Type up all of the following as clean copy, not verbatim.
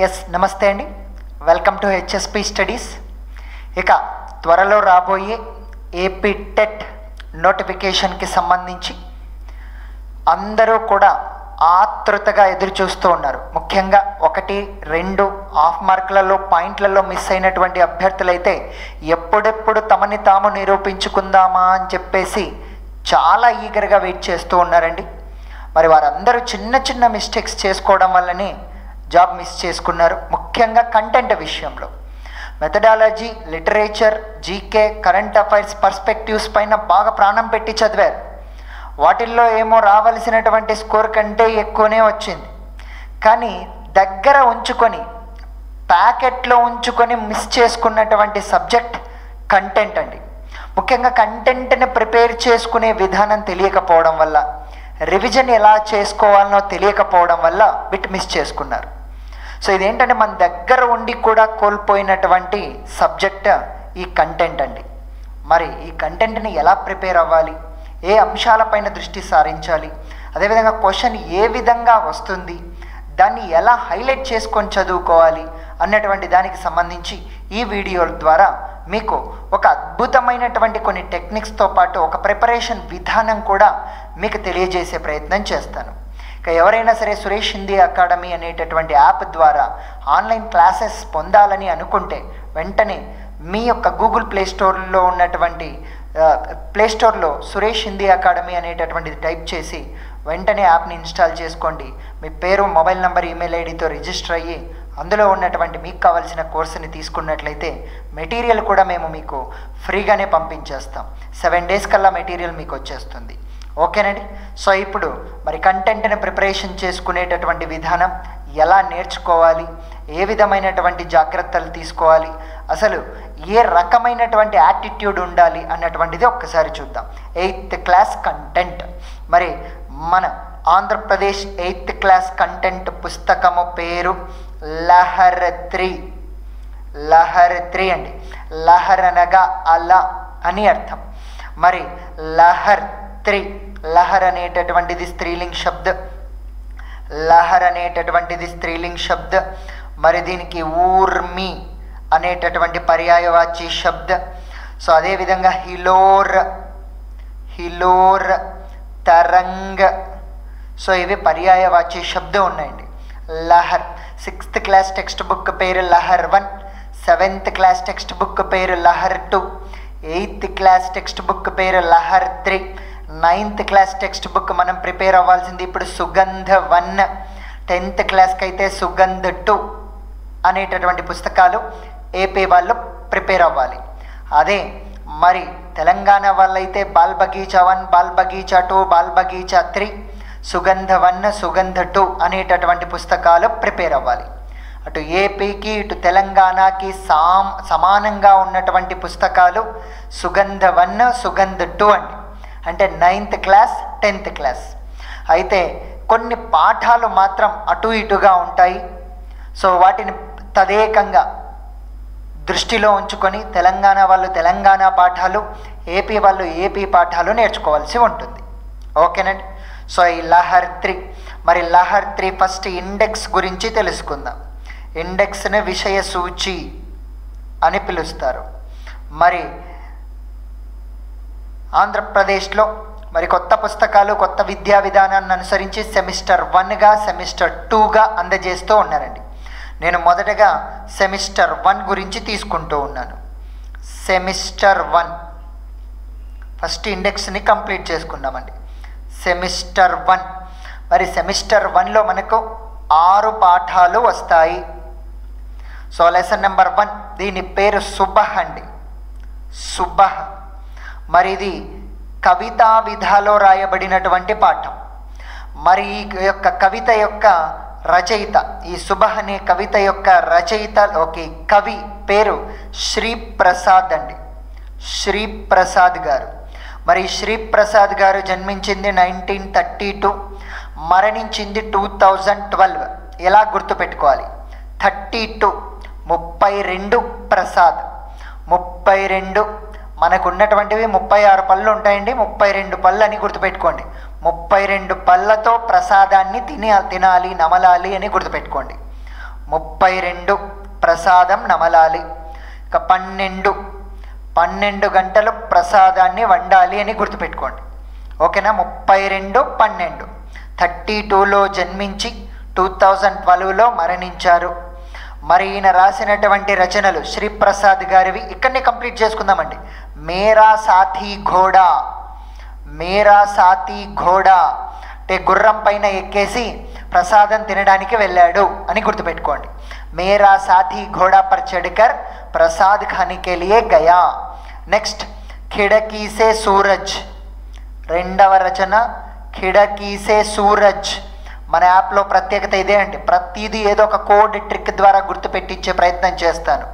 Yes నమస్తే అండి, welcome to HSP studies. ఇక త్వరలో రాబోయే ఏపీ టెట్ నోటిఫికేషన్కి సంబంధించి అందరూ కూడా ఆతృతగా ఎదురు చూస్తూ ఉన్నారు. ముఖ్యంగా 1, 2 హాఫ్ మార్కులలో పాయింట్లలో మిస్ అయినటువంటి అభ్యర్థులైతే ఎప్పుడెప్పుడు తమని తాము నిరూపించుకుందామా అని చెప్పేసి చాలా ఈగర్గా వెయిట్ చేస్తూ ఉన్నారండి. మరి వారందరూ చిన్న చిన్న మిస్టేక్స్ చేసుకోవడం వల్లనే జాబ్ మిస్ చేసుకున్నారు. ముఖ్యంగా కంటెంట్ విషయంలో methodology, literature, GK, current affairs, perspectives పైన బాగా ప్రాణం పెట్టి చదివారు. వాటిల్లో ఏమో రావాల్సినటువంటి స్కోర్ కంటే ఎక్కువనే వచ్చింది. కానీ దగ్గర ఉంచుకొని ప్యాకెట్లో ఉంచుకొని మిస్ చేసుకున్నటువంటి సబ్జెక్ట్ కంటెంట్ అండి. ముఖ్యంగా కంటెంట్ని ప్రిపేర్ చేసుకునే విధానం తెలియకపోవడం వల్ల, రివిజన్ ఎలా చేసుకోవాలనో తెలియకపోవడం వల్ల బిట్ మిస్ చేసుకున్నారు. సో ఇదేంటంటే మన దగ్గర ఉండి కూడా కోల్పోయినటువంటి సబ్జెక్ట్ ఈ కంటెంట్ అండి. మరి ఈ కంటెంట్ని ఎలా ప్రిపేర్ అవ్వాలి, ఏ అంశాలపైన దృష్టి సారించాలి, అదేవిధంగా క్వశ్చన్ ఏ విధంగా వస్తుంది, దాన్ని ఎలా హైలైట్ చేసుకొని చదువుకోవాలి అన్నటువంటి దానికి సంబంధించి ఈ వీడియోల ద్వారా మీకు ఒక అద్భుతమైనటువంటి కొన్ని టెక్నిక్స్తో పాటు ఒక ప్రిపరేషన్ విధానం కూడా మీకు తెలియజేసే ప్రయత్నం చేస్తాను. ఇక ఎవరైనా సరే సురేష్ హిందీ అకాడమీ అనేటటువంటి యాప్ ద్వారా ఆన్లైన్ క్లాసెస్ పొందాలని అనుకుంటే వెంటనే మీ యొక్క గూగుల్ ప్లేస్టోర్లో ఉన్నటువంటి ప్లేస్టోర్లో సురేష్ హిందీ అకాడమీ అనేటటువంటిది టైప్ చేసి వెంటనే యాప్ని ఇన్స్టాల్ చేసుకోండి. మీ పేరు, మొబైల్ నెంబర్, ఈమెయిల్ ఐడితో రిజిస్టర్ అయ్యి అందులో ఉన్నటువంటి మీకు కావాల్సిన కోర్సుని తీసుకున్నట్లయితే మెటీరియల్ కూడా మేము మీకు ఫ్రీగానే పంపించేస్తాం. 7 days కల్లా మెటీరియల్ మీకు వచ్చేస్తుంది. ఓకేనండి. సో ఇప్పుడు మరి కంటెంట్ని ప్రిపరేషన్ చేసుకునేటటువంటి విధానం ఎలా నేర్చుకోవాలి, ఏ విధమైనటువంటి జాగ్రత్తలు తీసుకోవాలి, అసలు ఏ రకమైనటువంటి యాటిట్యూడ్ ఉండాలి అన్నటువంటిది ఒక్కసారి చూద్దాం. 8th class content. మరి మన ఆంధ్రప్రదేశ్ 8th క్లాస్ కంటెంట్ పుస్తకము పేరు లహర్ 3. లహర్ 3 అండి. లహర్ అనగా అలా అని అర్థం. మరి లహర్ 3, లహర్ అనేటటువంటిది స్త్రీలింగ్ శబ్ద. లహర్ అనేటటువంటిది స్త్రీలింగ్ శబ్ద. మరి దీనికి ఊర్మి అనేటటువంటి పర్యాయవాచి శబ్ద. సో అదేవిధంగా హిలోర్, హిలోర్, తరంగ్. సో ఇవి పర్యాయవాచి శబ్దం ఉన్నాయండి. Lahar. 6th class text book పేరు Lahar 1, 7th class text book పేరు Lahar 2, 8th class text book పేరు Lahar 3, 9th class text book మనం ప్రిపేర్ అవ్వాల్సింది ఇప్పుడు సుగంధ 1, 10th క్లాస్కి అయితే సుగంధ 2 అనేటటువంటి పుస్తకాలు ఏపీ వాళ్ళు ప్రిపేర్ అవ్వాలి. అదే మరి తెలంగాణ వాళ్ళైతే ball Bagicha 1, ball Bagicha 2, ball Bagicha 3, సుగంధ 1, సుగంధ 2 అనేటటువంటి పుస్తకాలు ప్రిపేర్ అవ్వాలి. అటు ఏపీకి ఇటు తెలంగాణకి సమానంగా ఉన్నటువంటి పుస్తకాలు సుగంధ 1, సుగంధ 2 అండి. అంటే 9th క్లాస్, 10th క్లాస్. అయితే కొన్ని పాఠాలు మాత్రం అటు ఇటుగా ఉంటాయి. సో వాటిని తదేకంగా దృష్టిలో ఉంచుకొని తెలంగాణ వాళ్ళు తెలంగాణ పాఠాలు, ఏపీ వాళ్ళు ఏపీ పాఠాలు నేర్చుకోవాల్సి ఉంటుంది. ఓకేనండి. సో ఈ లహర్ 3. మరి లహర్ 3 ఫస్ట్ ఇండెక్స్ గురించి తెలుసుకుందాం. ఇండెక్స్ని విషయ సూచి అని పిలుస్తారు. మరి ఆంధ్రప్రదేశ్లో మరి కొత్త పుస్తకాలు కొత్త విద్యా విధానాన్ని అనుసరించి సెమిస్టర్ 1గా, సెమిస్టర్ 2గా అందజేస్తూ ఉన్నారండి. నేను మొదటగా సెమిస్టర్ 1 గురించి తీసుకుంటూ ఉన్నాను. సెమిస్టర్ 1 ఫస్ట్ ఇండెక్స్ని కంప్లీట్ చేసుకున్నామండి. సెమిస్టర్ 1. మరి సెమిస్టర్ 1లో మనకు 6 పాఠాలు వస్తాయి. సో లెసన్ నెంబర్ 1 దీని పేరు సుబహ్ అండి. సుబహ్. మరి ఇది కవితా విధాలో రాయబడినటువంటి పాఠం. మరి ఈ యొక్క కవిత యొక్క రచయిత, ఈ సుబహ్ అనే కవిత యొక్క రచయిత కవి పేరు శ్రీప్రసాద్ అండి. శ్రీప్రసాద్ గారు. మరి శ్రీప్రసాద్ గారు జన్మించింది 1932, మరణించింది 2012. ఎలా గుర్తుపెట్టుకోవాలి? 32, 32 ప్రసాద్. 32 మనకు ఉన్నటువంటివి 36 పళ్ళు ఉంటాయండి. 32 పళ్ళు అని గుర్తుపెట్టుకోండి. 32 పళ్ళతో ప్రసాదాన్ని తినాలి, నమలాలి అని గుర్తుపెట్టుకోండి. 32 ప్రసాదం నమలాలి. ఇక 12 గంటలు ప్రసాదాన్ని వండాలి అని గుర్తుపెట్టుకోండి. ఓకేనా? 32, 12 32లో జన్మించి 2012లో మరణించారు. మరి ఈయన రాసినటువంటి రచనలు శ్రీప్రసాద్ గారివి ఇక్కడనే కంప్లీట్ చేసుకుందామండి. మేరా సాథీ ఘోడా, మేరా సాథీ ఘోడా అంటే గుర్రం పైన ఎక్కేసి ప్రసాదం తినడానికి వెళ్ళాడు అని గుర్తుపెట్టుకోండి. మేరా సాథీ ఘోడా పర్ చढ़कर ప్రసాద్ ఖానే కే లియే గయా. నెక్స్ట్ ఖిడకీ సే సూరజ్, రెండవ రచన ఖిడకీ సే సూరజ్. మన యాప్లో ప్రత్యేకత ఇదే అండి, ప్రతిదీ ఏదో ఒక కోడ్ ట్రిక్ ద్వారా గుర్తుపెట్టించే ప్రయత్నం చేస్తాను.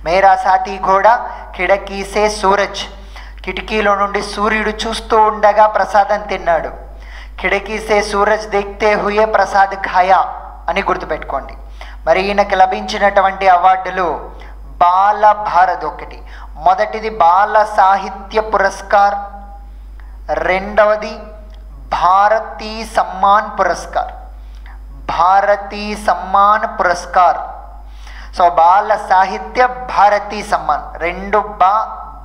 మేరా సాథీ ఘోడా ఖిడకీ సే సూరజ్, కిటికీలో నుండి సూర్యుడు చూస్తూ ఉండగా ప్రసాదం తిన్నాడు. ఖిడకీ సే సూరజ్ దేఖ్తే హుయే ప్రసాద్ ఖాయా అని గుర్తుపెట్టుకోండి. మరి ఈయనకి లభించినటువంటి అవార్డులు బాల భారత్ ఒకటి, మొదటిది బాల సాహిత్య పురస్కార్, రెండవది భారతీ సమ్మాన్ పురస్కార్, భారతీ సమ్మాన్ పురస్కార్. సో బాల సాహిత్య భారతీ సమ్మాన్, రెండు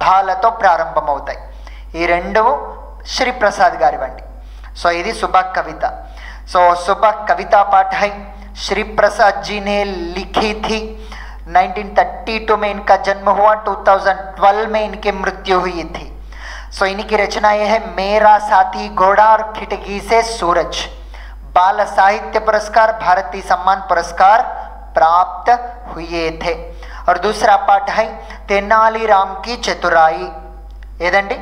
భాలతో ప్రారంభమవుతాయి. ఈ రెండు శ్రీప్రసాద్ గారివండి. సో ఇది सुबह कविता. सो सुबह कविता पाठ है श्री प्रसाद जी ने लिखी थी. 1932 में इनका जन्म हुआ, 2012 में इनकी मृत्यु हुई थी. सो इनकी रचना यह है मेरा साथी घोड़ा और खिड़की से सूरज. बाल साहित्य पुरस्कार, भारतीय सम्मान पुरस्कार प्राप्त हुए थे. और दूसरा पाठ है तेनालीराम की चतुराई. ఏదండి?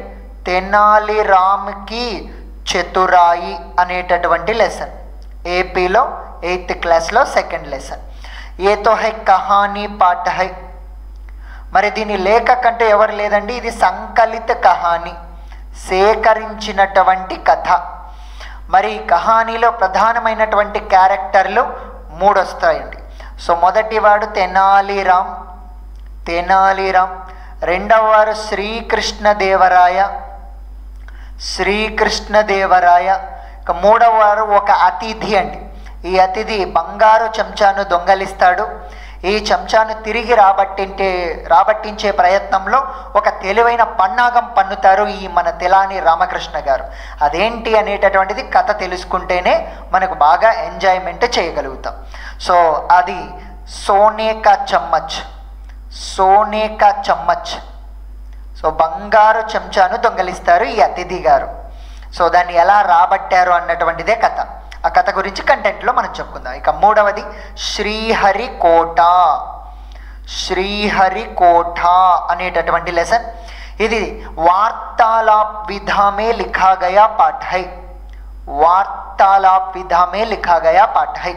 తెనాలిరామ్ కి చతురాయి అనేటటువంటి లెసన్, ఏపీలో 8th క్లాస్లో 2nd లెసన్. ఏ తో హై కహానీ పాఠ హై. మరి దీని లేఖక్ అంటే ఎవరు లేదండి, ఇది సంకలిత కహానీ, సేకరించినటువంటి కథ. మరి కహానీలో ప్రధానమైనటువంటి క్యారెక్టర్లు 3 వస్తాయండి. సో మొదటివాడు తెనాలిరామ్, రెండవ వారు శ్రీకృష్ణదేవరాయ, ఇక మూడవ వారు ఒక అతిథి అండి. ఈ అతిథి బంగారు చెంచాను దొంగలిస్తాడు. ఈ చెంచాను తిరిగి రాబట్టించే ప్రయత్నంలో ఒక తెలివైన పన్నాగం పన్నుతారు ఈ మన తెలాని రామకృష్ణ గారు. అదేంటి అనేటటువంటిది కథ తెలుసుకుంటేనే మనకు బాగా ఎంజాయ్మెంట్ చేయగలుగుతాం. సో అది సోనే కా చమ్మచ్. సో బంగారు చెంచాను దొంగలిస్తారు ఈ అతిథి గారు. సో దాన్ని ఎలా రాబట్టారు అన్నటువంటిదే కథ. ఆ కథ గురించి కంటెంట్లో మనం చెప్పుకుందాం. ఇక మూడవది శ్రీహరికోట అనేటటువంటి లెసన్. ఇది వార్తాలాప్ విధా మే లిఖా గయా పాఠ్ హై.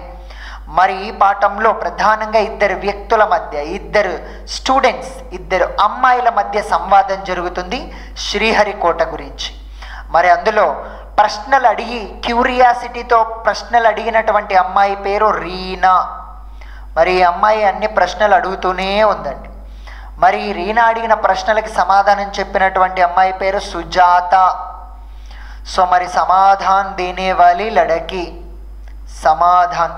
మరి ఈ పాఠంలో ప్రధానంగా ఇద్దరు వ్యక్తుల మధ్య, ఇద్దరు స్టూడెంట్స్, ఇద్దరు అమ్మాయిల మధ్య సంవాదం జరుగుతుంది శ్రీహరికోట గురించి. మరి అందులో ప్రశ్నలు అడిగి క్యూరియాసిటీతో ప్రశ్నలు అడిగినటువంటి అమ్మాయి పేరు రీనా. మరి ఈ అమ్మాయి అన్ని ప్రశ్నలు అడుగుతూనే ఉందండి. మరి రీనా అడిగిన ప్రశ్నలకి సమాధానం చెప్పినటువంటి అమ్మాయి పేరు సుజాత. సో మరి సమాధాన్ దేనే వాలి లడకి, సమాధాన్.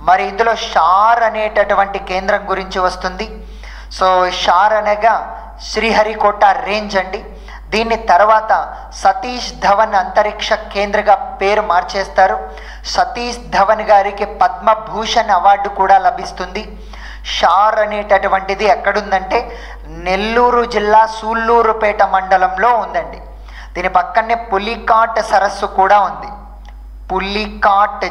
మరి ఇందులో షార్ అనేటటువంటి కేంద్రం గురించి వస్తుంది. సో షార్ అనగా శ్రీహరికోట రేంజ్ అండి. దీన్ని తర్వాత సతీష్ ధవన్ అంతరిక్ష కేంద్రగా పేరు మార్చేస్తారు. సతీష్ ధవన్ గారికి పద్మభూషణ్ అవార్డు కూడా లభిస్తుంది. షార్ అనేటటువంటిది ఎక్కడుందంటే నెల్లూరు జిల్లా సూళ్ళూరుపేట మండలంలో ఉందండి. దీని పక్కనే పులికాట్ సరస్సు కూడా ఉంది. పులికాట్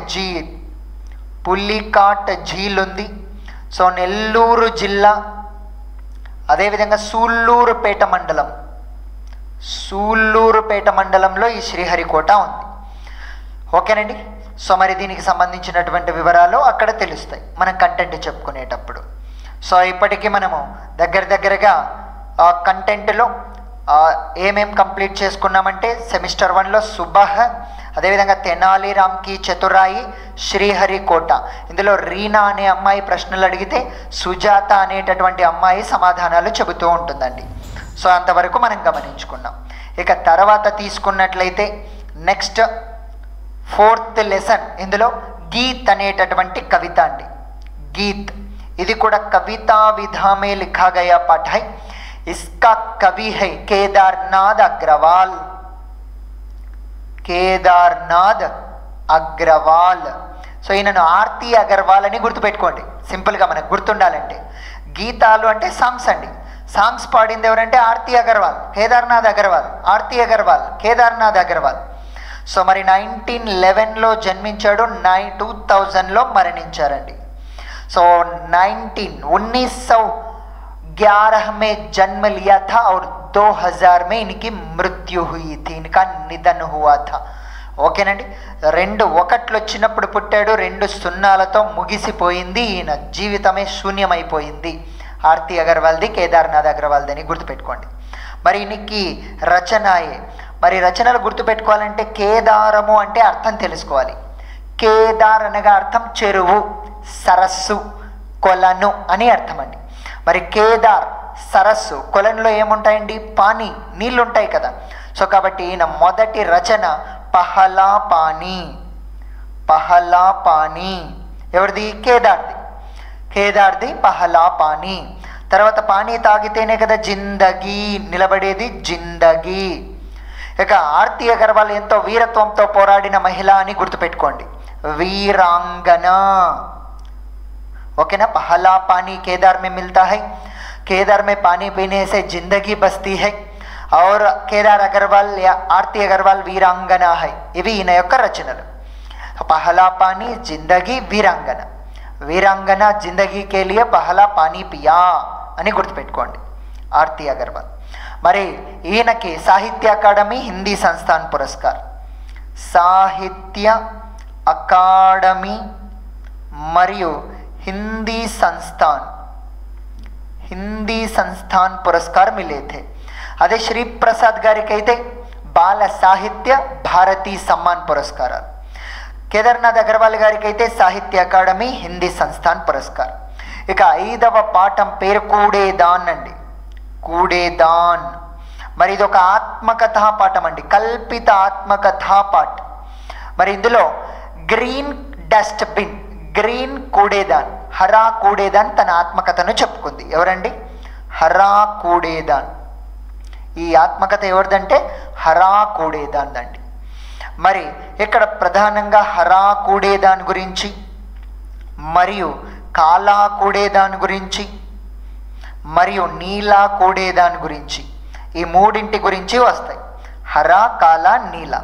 झील ఉంది. సో నెల్లూరు జిల్లా, అదేవిధంగా సూళ్ళూరుపేట మండలంలో ఈ శ్రీహరికోట ఉంది. ఓకేనండి. సో మరి దీనికి సంబంధించినటువంటి వివరాలు అక్కడ తెలుస్తాయి మనం కంటెంట్ చెప్పుకునేటప్పుడు. సో ఇప్పటికీ మనము దగ్గరగా కంటెంట్లో ఏమేం కంప్లీట్ చేసుకున్నామంటే సెమిస్టర్ 1లో సుబహ్, అదేవిధంగా తెనాలిరామ్కి చతురాయి, శ్రీహరికోట. ఇందులో రీనా అనే అమ్మాయి ప్రశ్నలు అడిగితే సుజాత అనేటటువంటి అమ్మాయి సమాధానాలు చెబుతూ ఉంటుందండి. సో అంతవరకు మనం గమనించుకున్నాం. ఇక తర్వాత తీసుకున్నట్లయితే నెక్స్ట్ 4th లెసన్, ఇందులో గీత్ అనేటటువంటి కవిత అండి. गीत, ఇది కూడా कविता विधा में लिखा गया पाठ है। इसका कवि है केदारनाथ अग्रवाल। కేదార్నాథ్ అగ్రవాల్. సో ఈయనను ఆర్తి అగర్వాల్ అని గుర్తుపెట్టుకోండి, సింపుల్గా మనకు గుర్తుండాలంటే. గీతాలు అంటే సాంగ్స్ అండి, సాంగ్స్ పాడింది ఎవరంటే ఆర్తి అగర్వాల్, కేదార్నాథ్ అగర్వాల్, ఆర్తి అగర్వాల్, కేదార్నాథ్ అగర్వాల్. సో మరి 1911లో జన్మించాడు, 2000లో మరణించారండి. సో 1911 में जन्म लिया था और 2000 में इनकी मृत्यु हुई थी, इनका निधन हुआ था. ఓకేనండి, 21 వచ్చినప్పుడు పుట్టాడు, 20 ముగిసిపోయింది, ఈయన జీవితమే శూన్యమైపోయింది. ఆర్తి అగర్వాల్ది, కేదార్నాథ్ అగర్వాల్ది అని గుర్తుపెట్టుకోండి. మరి ఈయనకి రచనాయే, మరి రచనలు గుర్తుపెట్టుకోవాలంటే కేదారము అంటే అర్థం తెలుసుకోవాలి. కేదార్ అనగా అర్థం చెరువు, సరస్సు, కొలను అని అర్థం అండి. మరి కేదార్ సరస్సు, కొలనులో ఏముంటాయండి? పానీ, నీళ్ళు ఉంటాయి కదా. సో కాబట్టి ఈయన మొదటి రచన పహలా పానీ. పహలా పానీ ఎవరిది? కేదార్ది పహలా పానీ. తర్వాత పానీ తాగితేనే కదా జిందగీ నిలబడేది, జిందగీ. ఇక ఆర్తి అగర్వాల్ ఎంతో వీరత్వంతో పోరాడిన మహిళ అని గుర్తుపెట్టుకోండి, వీరాంగన. ओके ना, पहला पानी केदार में मिलता है, केदार में पानी पीने से जिंदगी बसती है. और केदार अग्रवाल या आरती अग्रवाल वीरांगना है. इवी इन యొక్క రచనలు. पहला पानी जिंदगी वीरांगना, वीरांगना जिंदगी के लिए पहला पानी पिया అని గుర్తుపెట్టుకోండి ఆర్తి అగర్వాల్. మరి ఈయనకి సాహిత్య అకాడమీ, హిందీ సంస్థాన్ పురస్కార్, సాహిత్య అకాడమీ మరియు हिंदी संस्थान पुरस्कार मिले थे. अदे श्री प्रसाद गारिकैते बाल साहित्य भारती सम्मान पुरस्कार, केदारनाथ अग्रवाल गारिकैते साहित्य अकाडमी, हिंदी संस्थान पुरस्कार. इक 5వ పాఠం పేరు కూడేదాన్ అండి, కూడేదాన్. మరి ఇది ఒక ఆత్మకథా పాఠం అండి, కల్పిత ఆత్మకథా పాఠం. మరి ఇందులో గ్రీన్ డస్ట్బిన్, గ్రీన్ కూడేదాన్, హరా కూడేదాన్ తన ఆత్మకథను చెప్పుకుంది. ఎవరండి? హరా కూడేదాన్. ఈ ఆత్మకథ ఎవరిదంటే హరా కూడేదాన్ అండి. మరి ఇక్కడ ప్రధానంగా హరా కూడేదాన్ గురించి మరియు కాలా కూడేదాన్ గురించి మరియు నీలా కూడేదాన్ గురించి, ఈ మూడింటి గురించి వస్తాయి. హరా, కాలా, నీలా.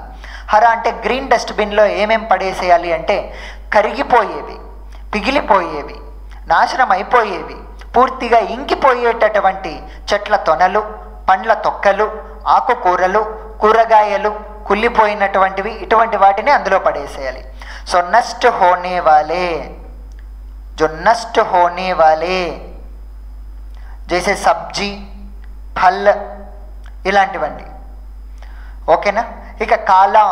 హరా అంటే గ్రీన్ డస్ట్బిన్లో ఏమేం పడేసేయాలి అంటే కరిగిపోయేవి, పిగిలిపోయేవి, నాశనం అయిపోయేవి, పూర్తిగా ఇంకిపోయేటటువంటి చెట్ల తొనలు, పండ్ల తొక్కలు, ఆకుకూరలు, కూరగాయలు, కుళ్ళిపోయినటువంటివి, ఇటువంటి వాటిని అందులో పడేసేయాలి. సో నష్ట హోనే వాలే, जो नष्ट होने वाले जैसे सब्जी, फल ఇలాంటివండి. ఓకేనా? ఇక కాలా,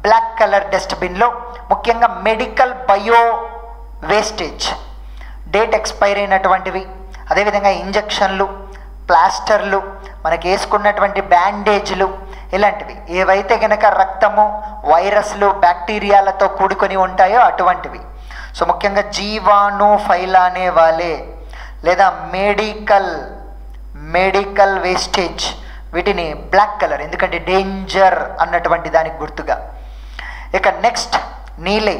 బ్లాక్ కలర్ డస్ట్బిన్లో ముఖ్యంగా medical bio wastage, date expire అయినటువంటివి, అదేవిధంగా ఇంజక్షన్లు, ప్లాస్టర్లు, మనకి వేసుకున్నటువంటి బ్యాండేజ్లు, ఇలాంటివి ఏవైతే కనుక రక్తము, వైరస్లు, బ్యాక్టీరియాలతో కూడుకొని ఉంటాయో అటువంటివి. సో ముఖ్యంగా జీవాణు ఫైలానే వాలే లేదా మెడికల్ వేస్టేజ్, వీటిని బ్లాక్ కలర్, ఎందుకంటే డేంజర్ అన్నటువంటి దానికి గుర్తుగా. ఇక నెక్స్ట్ నీలే.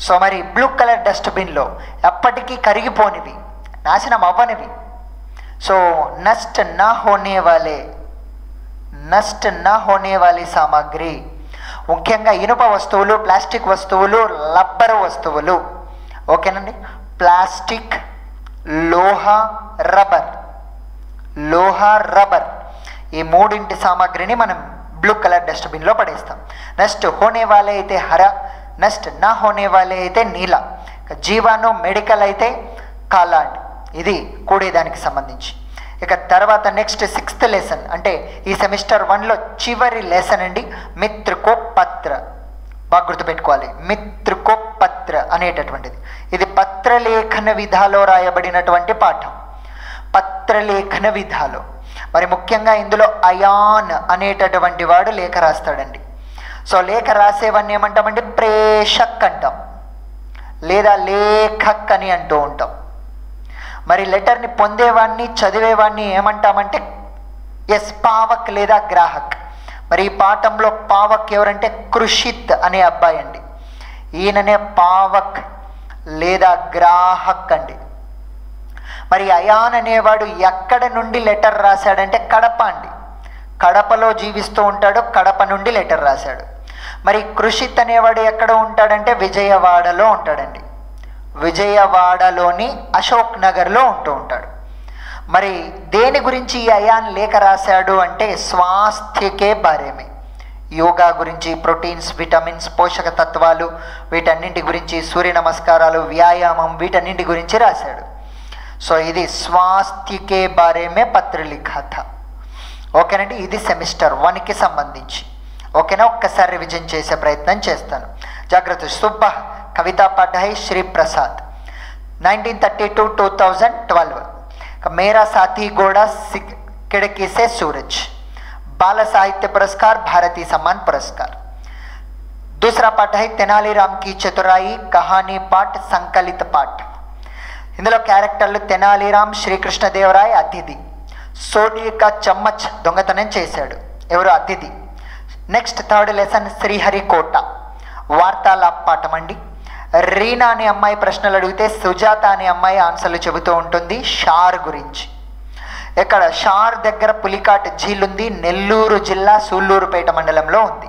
సో మరి బ్లూ కలర్ డస్ట్బిన్లో ఎప్పటికీ కరిగిపోనివి, నాశనం అవ్వనివి. సో నష్ట నా హోనే వాలే సామాగ్రి, ముఖ్యంగా ఇనుప వస్తువులు, ప్లాస్టిక్ వస్తువులు, రబ్బరు వస్తువులు. ఓకేనండి, ప్లాస్టిక్, లోహ, రబ్బర్, ఈ మూడింటి సామాగ్రిని మనం బ్లూ కలర్ డస్ట్బిన్లో పడేస్తాం. నెక్స్ట్ హోనే వాలే అయితే హర, నెక్స్ట్ నా హోనే వాలే అయితే నీల, జీవాణు, మెడికల్ అయితే కాలా అండి. ఇది కూడేదానికి సంబంధించి. ఇక తర్వాత నెక్స్ట్ 6th లెసన్, అంటే ఈ సెమిస్టర్ 1లో చివరి లెసన్ అండి, మిత్రకో పత్ర. బాగా గుర్తుపెట్టుకోవాలి, మిత్రకో పత్ర అనేటటువంటిది. ఇది పత్రలేఖన విధాలో రాయబడినటువంటి పాఠం. పత్రలేఖన విధాలో మరి ముఖ్యంగా ఇందులో అయాన్ అనేటటువంటి వాడు లేఖ రాస్తాడండి. సో లేఖ రాసేవాడిని ఏమంటామంటే ప్రేషక్ అంటాం, లేదా లేఖక్ అని అంటూ ఉంటాం. మరి లెటర్ని పొందేవాడిని చదివేవాడిని ఏమంటామంటే ఎస్ పావక్ లేదా గ్రాహక్. మరి ఈ పాఠంలో పావక్ ఎవరంటే కృషిత్ అనే అబ్బాయి అండి. ఈయననే పావక్ లేదా గ్రాహక్ అండి. మరి అయాన్ అనేవాడు ఎక్కడ నుండి లెటర్ రాశాడంటే కడప అండి. కడపలో జీవిస్తూ ఉంటాడు, కడప నుండి లెటర్ రాశాడు. మరి కృషిత్ అనేవాడు ఎక్కడ ఉంటాడంటే విజయవాడలో ఉంటాడండి. విజయవాడలోని అశోక్ నగర్లో ఉంటూ ఉంటాడు. మరి దేని గురించి ఈ అయాన్ లేఖ రాశాడు అంటే స్వాస్థ్యకే బారేమే, యోగా గురించి, ప్రోటీన్స్, విటమిన్స్, పోషక తత్వాలు, వీటన్నింటి గురించి, సూర్య నమస్కారాలు, వ్యాయామం, వీటన్నింటి గురించి రాశాడు. సో ఇది స్వాస్థ్యకే బారేమే పత్ర లిఖా థా. ఓకేనండి, ఇది సెమిస్టర్ 1కి సంబంధించి. ఓకేనా, ఒక్కసారి రివిజన్ చేసే ప్రయత్నం చేస్తాను. జాగ్రత్త. సుబ్బ కవితా పढ़ाई శ్రీ ప్రసాద్ 1932-2012. मेरा साथी घोड़ा खिड़की से सूरज, बाल साहित्य पुरस्कार, भारतीय सम्मान पुरस्कार. दूसरा पाठ है तेनालीराम की चतुराई कहानी पाठ संकलित पाठ. ఇందులో క్యారెక్టర్లు తెనాలీరామ్, శ్రీకృష్ణదేవరాయ అతిథి. సోనికా చమ్మచ్ దొంగతనం చేశాడు, ఎవరు అతిథి. Next third lesson Sriharikota Vartalap పాఠం అండి. రీనా అనే అమ్మాయి ప్రశ్నలు అడిగితే సుజాత అనే అమ్మాయి ఆన్సర్లు చెబుతూ ఉంటుంది షార్ గురించి. ఇక్కడ షార్ దగ్గర పులికాట్ ఝీల్ ఉంది, నెల్లూరు జిల్లా సూళ్ళూరుపేట మండలంలో ఉంది.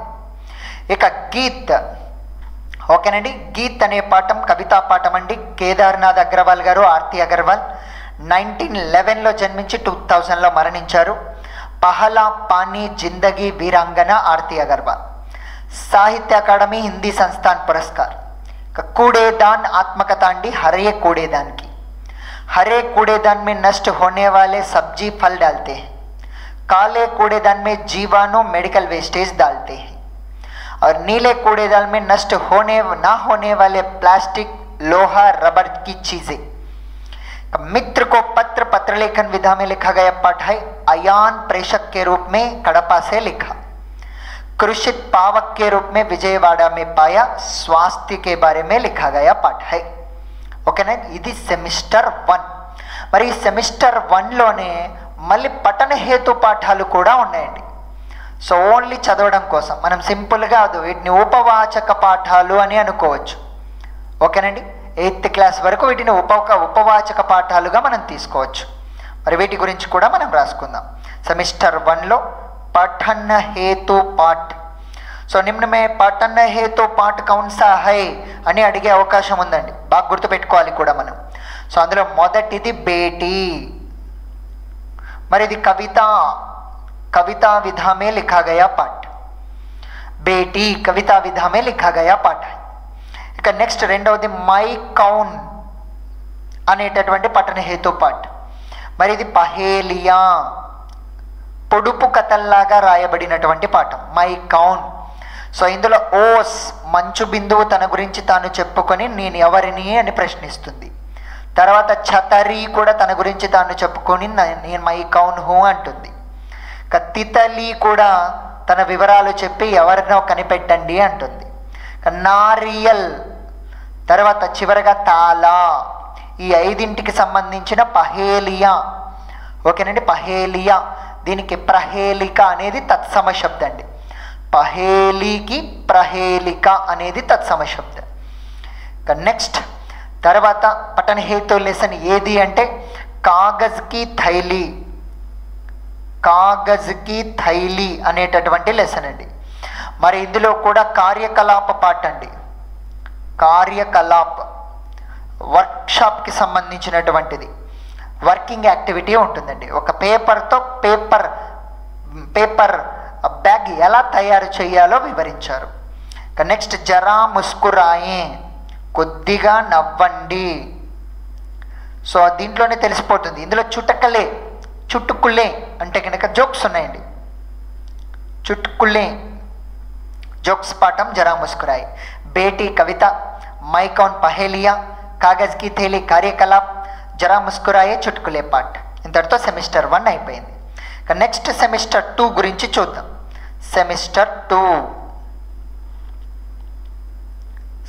ఇక గీత్, ఓకేనండి, గీత్ అనే పాఠం కవితా పాఠం అండి. కేదార్నాథ్ అగ్రవాల్ గారు, ఆర్తి అగర్వాల్ 1911లో జన్మించి 2000లో మరణించారు. పహలా పానీ జిందగీ వీరాంగన ఆర్తి అగర్వాల్. సాహిత్య అకాడమీ హిందీ సంస్థాన్ పురస్కార్. कूड़ेदान आत्मकथा अंडी. हरे कूड़ेदान की, हरे कूड़ेदान में नष्ट होने वाले सब्जी फल डालते हैं, काले कूड़ेदान में जीवाणु मेडिकल वेस्टेज डालते हैं, और नीले कूड़ेदान में नष्ट ना होने वाले प्लास्टिक, लोहा, रबर की चीजें. मित्र को पत्र पत्रलेखन विधा में लिखा गया पाठ है. अयान प्रेषक के रूप में कड़पा से लिखा. कृषित पावक के रूप में विजयवाड़ा में पाया. स्वास्थ्य के बारे में लिखा गया पाठ है. ఓకేనా, ఇది సెమిస్టర్ 1. మరి సెమిస్టర్ 1లోనే మళ్ళీ పఠన హేతు పాఠాలు కూడా ఉన్నాయండి. సో ఓన్లీ చదవడం కోసం మనం సింపుల్గా వీటిని ఉపవాచక పాఠాలు అని అనుకోవచ్చు. ఓకేనండి, 8th క్లాస్ వరకు వీటిని ఉపవాచక పాఠాలుగా మనం తీసుకోవచ్చు. మరి వీటి గురించి కూడా మనం రాసుకుందాం. సెమిస్టర్ 1లో पठन हेतु पाठ. సో నిమ్న మే పఠన హేతు పాఠ కౌన్ సా హై అని అడిగే అవకాశం ఉందండి, బాగా గుర్తుపెట్టుకోవాలి కూడా మనం. సో అందులో మొదటిది బేటీ. మరి ఇది కవితా విधा में लिखा गया पाठ. బేటీ కవితా విधा में लिखा गया पाठ. ఇక నెక్స్ట్ రెండవది మై కౌన్ అనేటటువంటి పఠన హేతు పాఠ. మరి ఇది పహేలియా, పొడుపు కథల్లాగా రాయబడినటువంటి పాఠం మై కౌన్. సో ఇందులో ఓస్ మంచు బిందువు తన గురించి తాను చెప్పుకొని నేను ఎవరిని అని ప్రశ్నిస్తుంది. తర్వాత ఛతరి కూడా తన గురించి తాను చెప్పుకొని నేను మై కౌన్ హూ అంటుంది. తితలి కూడా తన వివరాలు చెప్పి ఎవరినో కనిపెట్టండి అంటుంది. నారియల్, తర్వాత చివరగా తాలా. ఈ 5ంటికి సంబంధించిన పహేలియా. ఓకేనండి, పహేలియా. దీనికి ప్రహేళిక అనేది తత్సమ శబ్దం అండి. పహేలికి ప్రహేళిక అనేది తత్సమ శబ్దం. నెక్స్ట్ తర్వాత పఠన హేతు లెసన్ ఏది అంటే కాగజ్ కి థైలీ. కాగజ్ కి థైలీ అనేటటువంటి లెసన్ అండి. మరి ఇందులో కూడా కార్యకలాప పాఠ అండి. కార్యకలాప్ వర్క్షాప్కి సంబంధించినటువంటిది, వర్కింగ్ యాక్టివిటీ ఉంటుందండి. ఒక పేపర్తో పేపర్ బ్యాగ్ ఎలా తయారు చేయాలో వివరించారు. నెక్స్ట్ జరా ముస్కురాయే, కొద్దిగా నవ్వండి. సో దీంట్లోనే తెలిసిపోతుంది. ఇందులో చుట్టుకుళ్ళే అంటే కనుక జోక్స్ ఉన్నాయండి. చుట్టుకుళ్ళే జోక్స్ పాఠం జరా ముస్కురాయే. బేటీ కవిత, మై కౌన్ పహేలియా, కాగజ్ కి థైలీ కార్యకలాప్, జరా ముస్కురాయే చుట్టుకులే పాఠ. ఇంతటితో సెమిస్టర్ 1 అయిపోయింది. నెక్స్ట్ సెమిస్టర్ 2 గురించి చూద్దాం. సెమిస్టర్ 2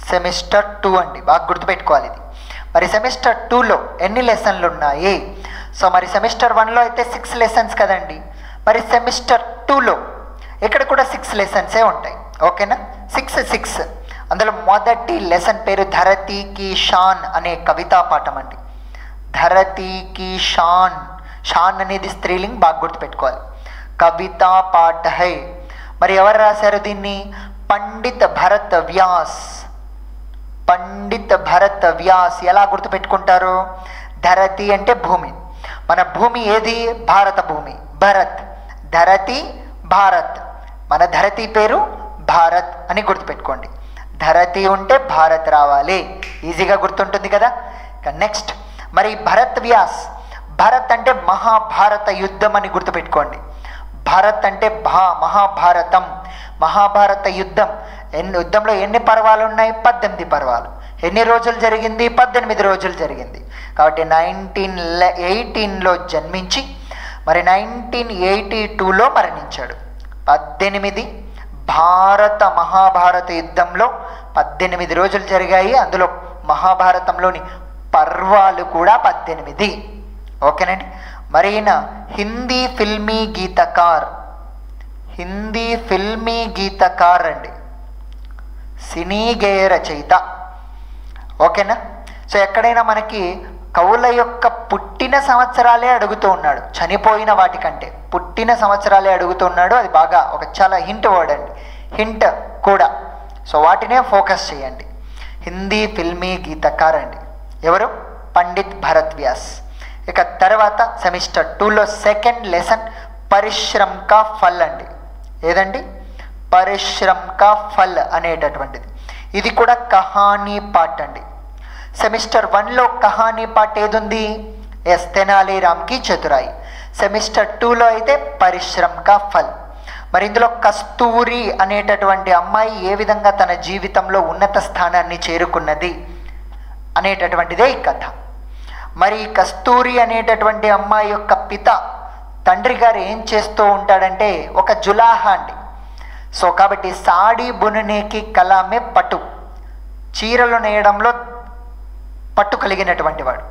సెమిస్టర్ 2 అండి, బాగా గుర్తుపెట్టుకోవాలి ఇది. మరి సెమిస్టర్ 2లో ఎన్ని లెసన్లు ఉన్నాయి? సో మరి సెమిస్టర్ 1లో అయితే 6 లెసన్స్ కదండి. మరి సెమిస్టర్ 2లో ఇక్కడ కూడా 6 లెసన్సే ఉంటాయి. ఓకేనా? 6 అందులో మొదటి లెసన్ పేరు ధరతీ కీ షాన్ అనే కవితా పాఠం అండి. ధరతీ కీ షాన్, షాన్ అనేది స్త్రీలింగ్, బాగా గుర్తుపెట్టుకోవాలి. కవితా పాఠ హై. మరి ఎవరు రాశారు దీన్ని? పండిత్ భరత్ వ్యాస్. పండిత్ భరత్ వ్యాస్. ఎలా గుర్తుపెట్టుకుంటారు? ధరతి అంటే భూమి, మన భూమి ఏది? భారత భూమి. భరత్, ధరతి, భారత్. మన ధరతి పేరు భారత్ అని గుర్తుపెట్టుకోండి. ధరతి ఉంటే భారత్ రావాలి, ఈజీగా గుర్తుంటుంది కదా. నెక్స్ట్ మరి భరత్ వ్యాస్. భరత్ అంటే మహాభారత యుద్ధం అని గుర్తుపెట్టుకోండి. భారత్ అంటే మహాభారతం, మహాభారత యుద్ధం. యుద్ధంలో ఎన్ని పర్వాలు ఉన్నాయి? 18 పర్వాలు. ఎన్ని రోజులు జరిగింది? 18 రోజులు జరిగింది. కాబట్టి 1918లో జన్మించి మరి 1982లో మరణించాడు. 18 మహాభారత యుద్ధంలో 18 రోజులు జరిగాయి. అందులో మహాభారతంలోని పర్వాలు కూడా 18. ఓకేనండి. మరి ఈయన హిందీ ఫిల్మీ గీతకార్. హిందీ ఫిల్మీ గీతకార్ అండి, సినీ గేయ రచయిత. ఓకేనా? సో ఎక్కడైనా మనకి కవుల యొక్క పుట్టిన సంవత్సరాలే అడుగుతూ ఉన్నాడు, చనిపోయిన వాటికంటే పుట్టిన సంవత్సరాలే అడుగుతూ ఉన్నాడు. అది బాగా ఒక చాలా హింట్ వర్డ్ అండి, హింట్ కూడా. సో వాటినే ఫోకస్ చేయండి. హిందీ ఫిల్మీ గీతకార్ అండి ఎవరు? పండిత్ భరత్ వ్యాస్. ఇక తర్వాత సెమిస్టర్ 2లో సెకండ్ లెసన్ పరిశ్రమ్ కా ఫల్ అండి. ఏదండి? పరిశ్రమ్ కా ఫల్ అనేటటువంటిది. ఇది కూడా కహానీ పార్ట్ అండి. సెమిస్టర్ 1లో కహానీ పార్ట్ ఏదుంది? ఎస్, తెనాలి రామ్ కి చతురాయి. సెమిస్టర్ 2లో అయితే పరిశ్రమ్ కా ఫల్. మరి ఇందులో కస్తూరి అనేటటువంటి అమ్మాయి ఏ విధంగా తన జీవితంలో ఉన్నత స్థానాన్ని చేరుకున్నది అనేటటువంటిదే ఈ కథ. మరి కస్తూరి అనేటటువంటి అమ్మాయి యొక్క పిత, తండ్రి గారు ఏం చేస్తూ ఉంటాడంటే ఒక జులాహా అండి. సో కాబట్టి సాడీ బుననేకి కలామే పట్టు, చీరలు నేయడంలో పట్టు కలిగినటువంటి వాడు.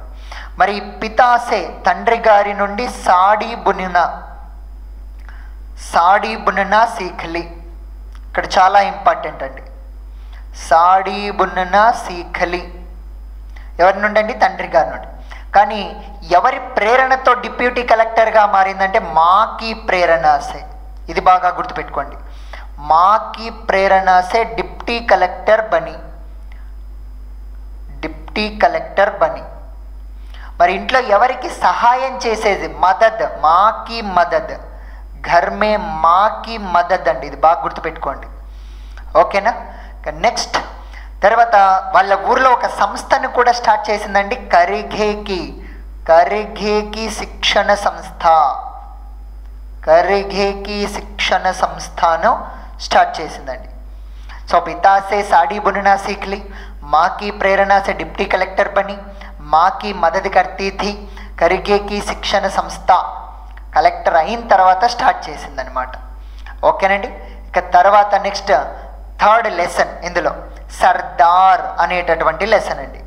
మరి పితాసే, తండ్రి గారి నుండి సాడీ బుననా సీఖలి. ఇక్కడ చాలా ఇంపార్టెంట్ అండి. సాడీ బుననా సీఖలి ఎవరి నుండి అండి? తండ్రి గారి నుండి. కానీ ఎవరి ప్రేరణతో డిప్యూటీ కలెక్టర్గా మారిందంటే మాకి ప్రేరణాసే. ఇది బాగా గుర్తుపెట్టుకోండి. మాకి ప్రేరణాసే డిప్టీ కలెక్టర్ బని. మరి ఇంట్లో ఎవరికి సహాయం చేసేది? మదద్, మాకి మదద్. ఘర్ మే మాకి మదద్ అండి, ఇది బాగా గుర్తుపెట్టుకోండి. ఓకేనా? నెక్స్ట్ తర్వాత వాళ్ళ ఊర్లో ఒక సంస్థను కూడా స్టార్ట్ చేసిందండి, కరిఘేకి శిక్షణ సంస్థ. కరిఘేకి శిక్షణ సంస్థను స్టార్ట్ చేసిందండి. సో పితాసే సాడీ బుననా सीखली, माँ की प्रेरणा से डिप्टी कलेक्टर बनी, माँ की मदद करती थी, కరిఘేకి శిక్షణ సంస్థ కలెక్టర్ అయిన తర్వాత స్టార్ట్ చేసిందనమాట. ఓకేనండి. ఇక తర్వాత నెక్స్ట్ థర్డ్ లెసన్ ఇందులో సర్దార్ అనేటటువంటి లెసన్ అండి.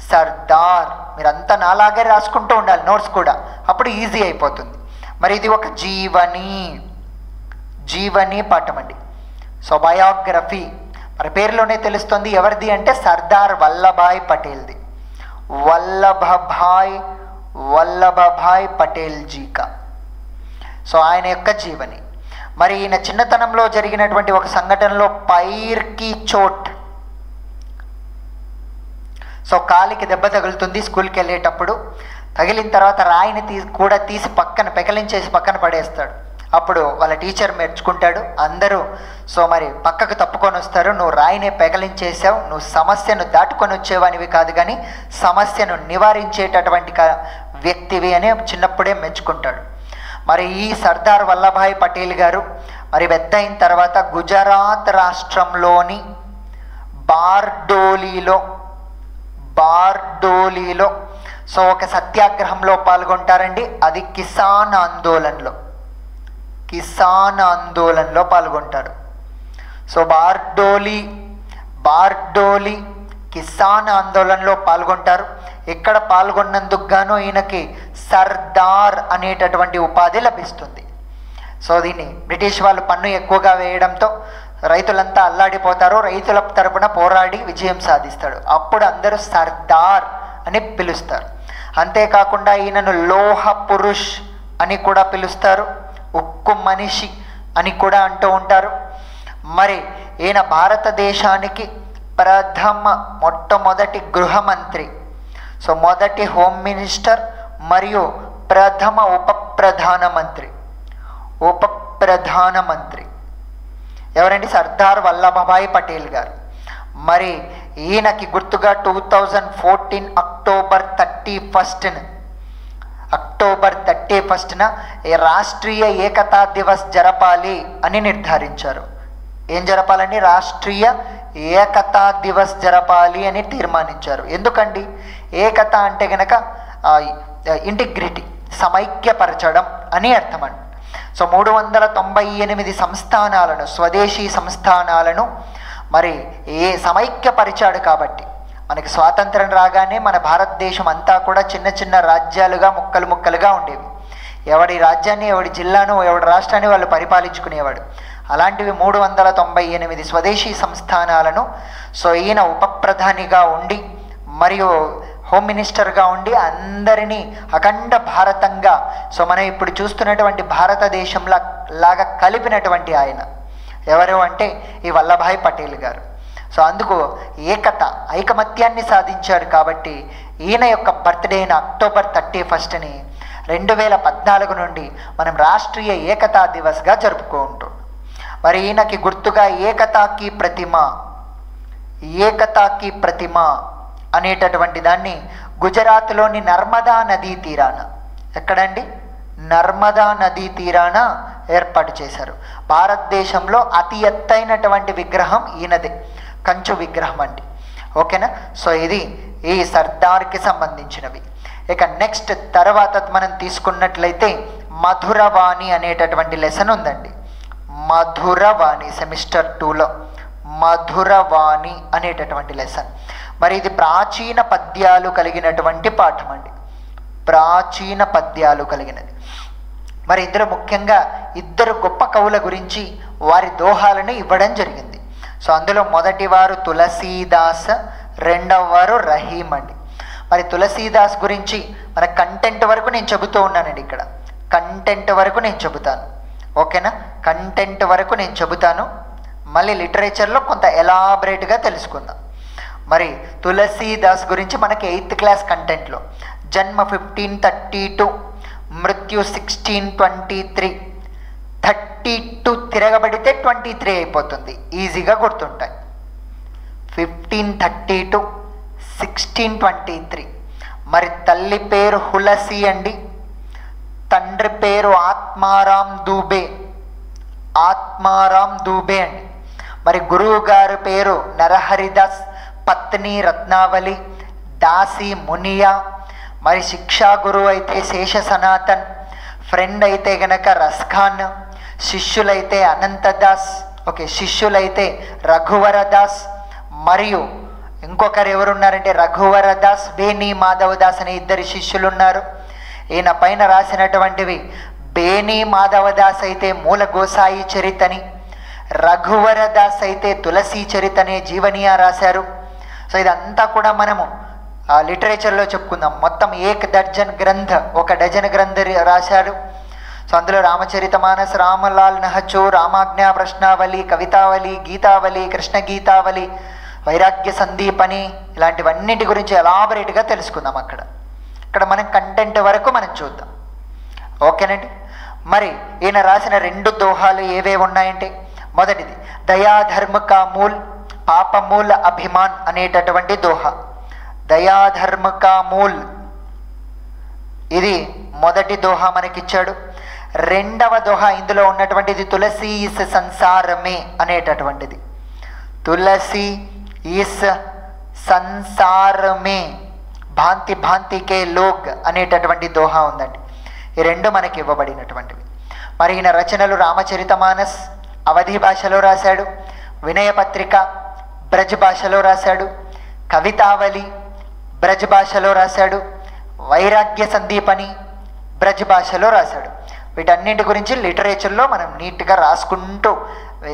సర్దార్ మీరంతా నాలాగే రాసుకుంటూ ఉండాలి నోట్స్ కూడా, అప్పుడు ఈజీ అయిపోతుంది. మరి ఇది ఒక జీవని పాఠం అండి. సో బయోగ్రఫీ మరి పేరులోనే తెలుస్తుంది ఎవరిది అంటే సర్దార్ వల్లభాయ్ పటేల్ది. వల్లభభాయ్ పటేల్ జీకా. సో ఆయన యొక్క జీవని. మరి ఈయన చిన్నతనంలో జరిగినటువంటి ఒక సంఘటనలో పైర్ కి చోట్, సో కాలికి దెబ్బ తగులుతుంది స్కూల్కి వెళ్ళేటప్పుడు. తగిలిన తర్వాత రాయిని కూడా తీసి పెకలించేసి పక్కన పడేస్తాడు. అప్పుడు వాళ్ళ టీచర్ మెచ్చుకుంటాడు. అందరూ సో మరి పక్కకు తప్పుకొని వస్తారు, నువ్వు రాయినే పెకలించేసావు, నువ్వు సమస్యను దాటుకొని వచ్చేవానివి కాదు కానీ సమస్యను నివారించేటటువంటి వ్యక్తివి అని చిన్నప్పుడే మెచ్చుకుంటాడు. మరి ఈ సర్దార్ వల్లభాయ్ పటేల్ గారు మరి పెద్ద అయిన తర్వాత గుజరాత్ రాష్ట్రంలోని బార్డోలీలో సో ఒక సత్యాగ్రహంలో పాల్గొంటారండి. అది కిసాన్ ఆందోళన్లో పాల్గొంటారు. సో బార్డోలి కిసాన్ ఆందోళనలో పాల్గొంటారు. ఇక్కడ పాల్గొన్నందుకు గాను ఈయనకి సర్దార్ అనేటటువంటి ఉపాధి లభిస్తుంది. సో దీన్ని బ్రిటిష్ వాళ్ళు పన్ను ఎక్కువగా వేయడంతో రైతులంతా అల్లాడిపోతారు. రైతుల తరపున పోరాడి విజయం సాధిస్తాడు. అప్పుడు అందరూ సర్దార్ అని పిలుస్తారు. అంతేకాకుండా ఈయనను లోహ పురుష్ అని కూడా పిలుస్తారు, ఉక్కు మనిషి అని కూడా అంటూ ఉంటారు. మరి ఈయన భారతదేశానికి మొట్టమొదటి గృహమంత్రి, సో మొదటి హోమ్ మినిస్టర్ మరియు ప్రథమ ఉప ప్రధానమంత్రి ఎవరండి? సర్దార్ వల్లభభాయ్ పటేల్ గారు. మరి ఈయనకి గుర్తుగా 2014 అక్టోబర్ 31న రాష్ట్రీయ ఏకతా దివస్ జరపాలి అని నిర్ధారించారు. ఏం జరపాలండి? రాష్ట్రీయ ఏకతా దివస్ జరపాలి అని తీర్మానించారు. ఎందుకండి? ఏకత అంటే గనక ఇంటిగ్రిటీ, సమైక్యపరచడం అని అర్థం అండి. సో 398 సంస్థానాలను, స్వదేశీ సంస్థానాలను మరి సమైక్యపరిచాడు. కాబట్టి మనకి స్వాతంత్రం రాగానే మన భారతదేశం అంతా కూడా చిన్న చిన్న రాజ్యాలుగా ముక్కలుగా ఉండేవి. ఎవడి రాజ్యాన్ని, ఎవడి జిల్లాను, ఎవడి రాష్ట్రాన్ని వాళ్ళు పరిపాలించుకునేవాడు. అలాంటివి 398 స్వదేశీ సంస్థానాలను సో ఈయన ఉప ప్రధానిగా ఉండి మరియు హోమ్ మినిస్టర్గా ఉండి అందరినీ అఖండ భారతంగా, సో మనం ఇప్పుడు చూస్తున్నటువంటి భారతదేశంలా లాగా కలిపినటువంటి ఆయన ఎవరు అంటే ఈ వల్లభాయ్ పటేల్ గారు. సో అందుకు ఐకమత్యాన్ని సాధించారు. కాబట్టి ఈయన యొక్క బర్త్డే అయిన అక్టోబర్ 31ని 2014 నుండి మనం రాష్ట్రీయ ఏకతా దివస్గా జరుపుకుంటాం. మరి ఈయనకి గుర్తుగా ఏకతాకి ప్రతిమ అనేటటువంటి దాన్ని గుజరాత్లోని నర్మదా నదీ తీరాన, ఎక్కడండి? నర్మదా నదీ తీరాన ఏర్పాటు చేశారు. భారతదేశంలో అతి ఎత్తైనటువంటి విగ్రహం ఈయనదే, కంచు విగ్రహం అండి. ఓకేనా? సో ఇది ఈ సర్దార్కి సంబంధించినవి. ఇక నెక్స్ట్ తర్వాత మనం తీసుకున్నట్లయితే మధురవాణి అనేటటువంటి లెసన్ ఉందండి. మధురవాణి సెమిస్టర్ 2లో మధురవాణి అనేటటువంటి లెసన్. మరి ఇది ప్రాచీన పద్యాలు కలిగినటువంటి పాఠం అండి, ప్రాచీన పద్యాలు కలిగినది. మరి ఇందులో ముఖ్యంగా 2 గొప్ప కవుల గురించి వారి దోహాలను ఇవ్వడం జరిగింది. సో అందులో మొదటి వారు తులసీదాస్, రెండవ వారు రహీం అండి. మరి తులసీదాస్ గురించి మన కంటెంట్ వరకు నేను చెబుతూ ఉన్నానండి. ఇక్కడ కంటెంట్ వరకు నేను చెబుతాను. ఓకేనా? కంటెంట్ వరకు నేను చెబుతాను, మళ్ళీ లిటరేచర్లో కొంత ఎలాబరేట్గా తెలుసుకుందాం. మరి తులసీదాస్ గురించి మనకి 8th క్లాస్ కంటెంట్లో జన్మ 1532, మృత్యు 1623, 32 తిరగబడితే 23 అయిపోతుంది, ఈజీగా గుర్తుంటాయి. 1532, 1623. మరి తల్లి పేరు హులసి అండి, తండ్రి పేరు ఆత్మారాం దూబే అండి. మరి గురువు గారి పేరు నరహరిదాస్, పత్ని రత్నావళి, దాసి మునియా. మరి శిక్షా గురువు అయితే శేష సనాతన్, ఫ్రెండ్ అయితే గనక రస్ఖాన్, శిష్యులైతే అనంతదాస్, శిష్యులైతే రఘువరదాస్. మరియు ఇంకొకరు ఎవరున్నారంటే రఘువరదాస్, బేనీ మాధవదాస్ అనే 2 శిష్యులు ఉన్నారు. ఈయన పైన రాసినటువంటివి బేనీ మాధవదాస్ అయితే మూల గోసాయి చరితని, రఘువరదాస్ అయితే తులసీ చరితనే జీవనీయ రాశారు. సో ఇదంతా కూడా మనము లిటరేచర్లో చెప్పుకుందాం. మొత్తం 1 దర్జన్ గ్రంథ, 1 డజన్ గ్రంథ రాశాడు. సో అందులో రామచరితమానస్, రామలాల్ నహచో, రామాజ్ఞా ప్రశ్నావళి, కవితావళి, గీతావళి, కృష్ణ గీతావళి, వైరాగ్య సందీపని, ఇలాంటివన్నింటి గురించి ఎలాబరేట్గా తెలుసుకుందాం. ఇక్కడ మనం కంటెంట్ వరకు మనం చూద్దాం. ఓకేనండి? మరి ఈయన రాసిన 2 దోహాలు ఏవేవి ఉన్నాయంటే, మొదటిది దయాధర్మ కా మూల్ పాపమూల అభిమాన్ అనేటటువంటి దోహ. దయాధర్మ కా మూల్ ఇది మొదటి దోహ మనకిచ్చాడు. రెండవ దోహ ఇందులో ఉన్నటువంటిది తులసి ఇస్ సంసారమే అనేటటువంటిది. తులసి ఇస్ సంసారమే భాంతి భాంతికే లోగ్ అనేటటువంటి దోహ ఉందండి. ఈ 2 మనకి ఇవ్వబడినటువంటివి. మరి ఈయన రచనలు రామచరితమానస్ అవధి భాషలో రాశాడు, వినయపత్రిక, బ్రజ్ భాషలో రాశాడు, కవితావళి బ్రజ్ భాషలో రాశాడు, వైరాగ్య సందీపని బ్రజ్ భాషలో రాశాడు. వీటన్నింటి గురించి లిటరేచర్లో మనం నీట్గా రాసుకుంటూ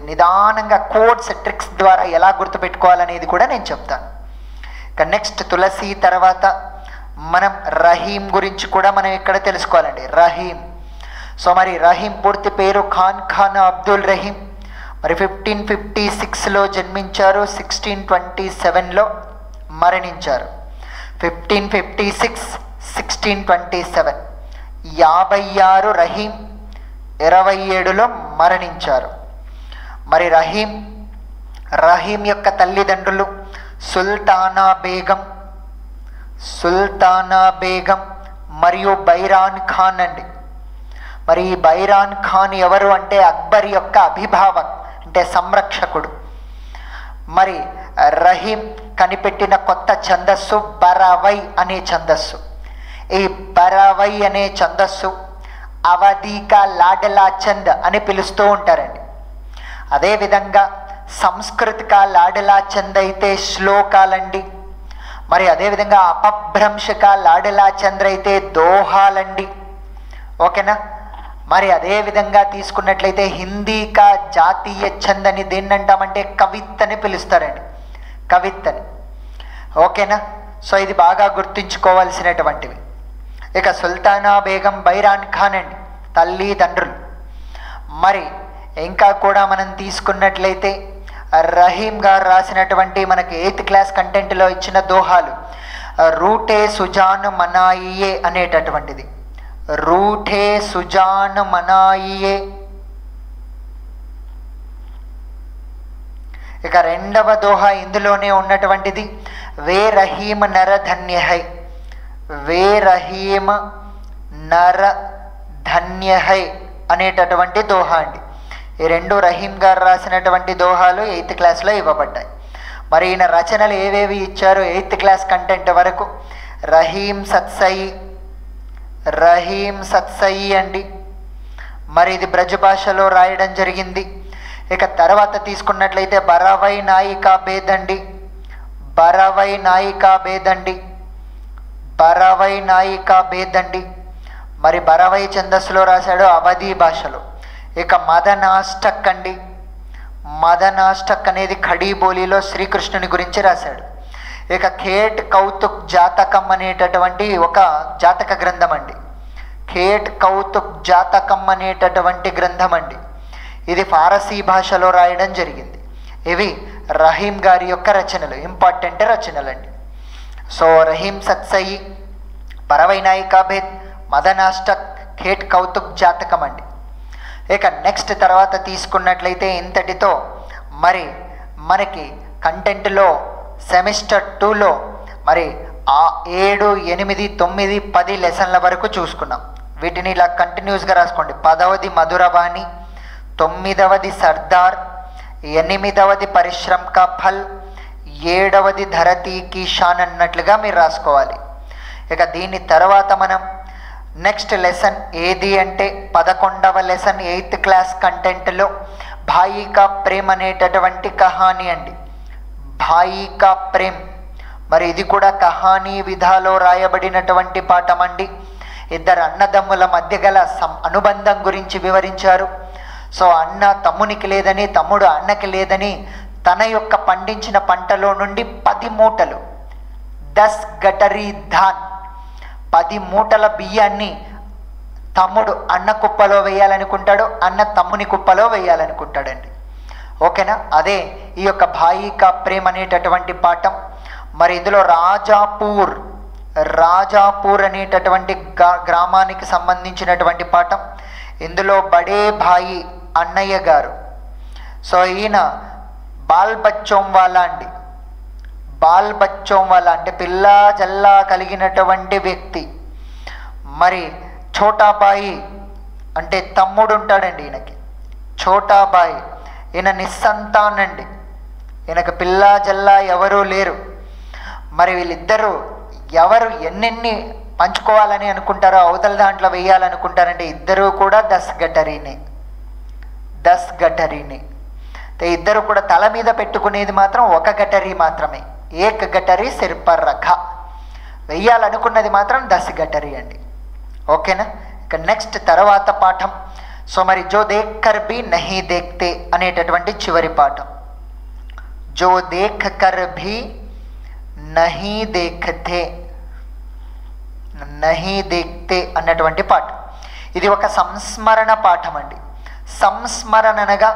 నిదానంగా కోడ్స్ ట్రిక్స్ ద్వారా ఎలా గుర్తుపెట్టుకోవాలనేది కూడా నేను చెప్తాను. ఇక నెక్స్ట్ తులసి తర్వాత మనం రహీం గురించి కూడా మనం ఇక్కడ తెలుసుకోవాలండి. రహీం, సో మరి రహీం పూర్తి పేరు ఖాన్ అబ్దుల్ రహీం. మరి 1556లో జన్మించారు, 1627లో మరణించారు. 1556, 1627, 56 రహీం, 27లో మరణించారు. మరి రహీం యొక్క తల్లిదండ్రులు సుల్తానా బేగం మరియు బైరాన్ ఖాన్ అండి. మరి ఈ బైరాన్ ఖాన్ ఎవరు అంటే అక్బర్ యొక్క అభిభావక్, అంటే సంరక్షకుడు. మరి రహీం కనిపెట్టిన కొత్త ఛందస్సు బరవై అనే ఛందస్సు. ఈ బరవై అనే ఛందస్సు అవధీకా లాడలా ఛంద్ అని పిలుస్తూ ఉంటారండి. అదేవిధంగా సంస్కృతిక లాడలా ఛంద్ అయితే శ్లోకాలండి. మరి అదేవిధంగా అపభ్రంశక లాడలా ఛంద్ అయితే దోహాలండి. ఓకేనా? మరి అదేవిధంగా తీసుకున్నట్లయితే హిందీకా జాతీయ ఛంద్ అని దేన్ని అంటామంటే కవిత్ అని పిలుస్తారండి, కవిత్ అని. ఓకేనా? సో ఇది బాగా గుర్తుంచుకోవాల్సినటువంటివి. ఇక సుల్తానా బేగం, బైరాన్ ఖాన్ అండి తల్లిదండ్రులు. మరి ఇంకా కూడా మనం తీసుకున్నట్లయితే రహీం గారు రాసినటువంటి మనకి 8th క్లాస్ కంటెంట్లో ఇచ్చిన దోహాలు రూఠే సుజాన్ మనాయియే అనేటటువంటిది. రూఠే సుజాన్ మనాయియే. ఇక రెండవ దోహా ఇందులోనే ఉన్నటువంటిది వే రహీం నర ధన్య హై. వే రహీం నర ధన్య హై అనేటటువంటి దోహా అండి. ఈ రెండు రహీం గారు రాసినటువంటి దోహాలు 8th క్లాస్లో ఇవ్వబడ్డాయి. మరి ఈయన రచనలు ఏవేవి ఇచ్చారు 8th క్లాస్ కంటెంట్ వరకు? రహీం సత్సయి అండి. మరి ఇది బ్రజ్ భాషలో రాయడం జరిగింది. ఇక తర్వాత తీసుకున్నట్లయితే బరవై నాయికా బేదండి. మరి బరవై ఛందస్సులో రాశాడు, అవధీ భాషలో. ఇక మదనాష్టక్ అండి. మదనాష్టక్ అనేది ఖడీ బోలీలో శ్రీకృష్ణుని గురించి రాశాడు. ఇక ఖేట్ కౌతుక్ జాతకం అనేటటువంటి ఒక జాతక గ్రంథం అండి. ఖేట్ కౌతుక్ జాతకం అనేటటువంటి గ్రంథం అండి. ఇది ఫారసీ భాషలో రాయడం జరిగింది. ఇవి రహీం గారి యొక్క రచనలు, ఇంపార్టెంట్ రచనలు అండి. సో రహీం సత్సయి, బరవై నాయికా భేద్, మదనాష్టక్, ఖేట్ కౌతుక్ జాతకం అండి. ఇక నెక్స్ట్ తర్వాత తీసుకున్నట్లయితే ఇంతటితో మరి మనకి కంటెంట్లో సెమిస్టర్ 2లో మరి 7, 8, 9, 10 లెసన్ల వరకు చూసుకున్నాం. వీటిని ఇలా కంటిన్యూస్గా రాసుకోండి. 10వది మధురవాణి, 9వది సర్దార్, 8వది పరిశ్రమ్ కా ఫల్, 7వది ధరతీ కీ షాన్ అన్నట్లుగా మీరు రాసుకోవాలి. ఇక దీని తర్వాత మనం నెక్స్ట్ లెసన్ ఏది అంటే 11వ లెసన్ 8th క్లాస్ కంటెంట్లో భాయి కా ప్రేమ్ అనేటటువంటి కహానీ అండి. భాయి కా ప్రేమ్. మరి ఇది కూడా కహానీ విధాలో రాయబడినటువంటి పాఠం అండి. ఇద్దరు అన్నదమ్ముల మధ్య గల అనుబంధం గురించి వివరించారు. సో అన్న తమ్మునికి లేదని, తమ్ముడు అన్నకి లేదని తన యొక్క పండించిన పంటలో నుండి 10 మూటలు 10 గటరీ ధాన్ 10 మూటల బియ్యాన్ని తమ్ముడు అన్న కుప్పలో వేయాలనుకుంటాడు, అన్న తమ్ముని కుప్పలో వేయాలనుకుంటాడండి. ఓకేనా? అదే ఈ యొక్క భాయి కా ప్రేమ్ అనేటటువంటి పాఠం. మరి ఇందులో రాజాపూర్ అనేటటువంటి గ్రామానికి సంబంధించినటువంటి పాఠం. ఇందులో బడే భాయి అన్నయ్య గారు. సో ఈయన బాల్ బచ్చోం వాలా అండి. బాల్ బచ్చోం వాలా అంటే పిల్లా జల్లా కలిగినటువంటి వ్యక్తి. మరి ఛోటాబాయి అంటే తమ్ముడు ఉంటాడండి ఈయనకి, ఛోటాబాయి. ఈయన నిస్సంతాన్ అండి, ఈయనకు పిల్లా జల్లా ఎవరూ లేరు. మరి వీళ్ళిద్దరూ ఎవరు ఎన్నెన్ని పంచుకోవాలని అనుకుంటారో అవతల దాంట్లో వేయాలనుకుంటారంటే ఇద్దరూ కూడా 10 గటరీని. ఇద్దరు కూడా తల మీద పెట్టుకునేది మాత్రం ఒక గటరీ మాత్రమే, ఏక్ గటరీ సిర్ పర్ రఖా. వెయ్యాలనుకున్నది మాత్రం 10 గటరీ అండి. ఓకేనా? ఇక నెక్స్ట్ తర్వాత పాఠం. సో మరి జో దేఖ్ కర్ భీ నహీ దేఖ్తే అనేటటువంటి చివరి పాఠం. జో దేఖ్ కర్ భీ నహీ దేఖ్తే, నహీ దేఖ్తే అన్నటువంటి పాఠం. ఇది ఒక సంస్మరణ పాఠం అండి. సంస్మరణ అనగా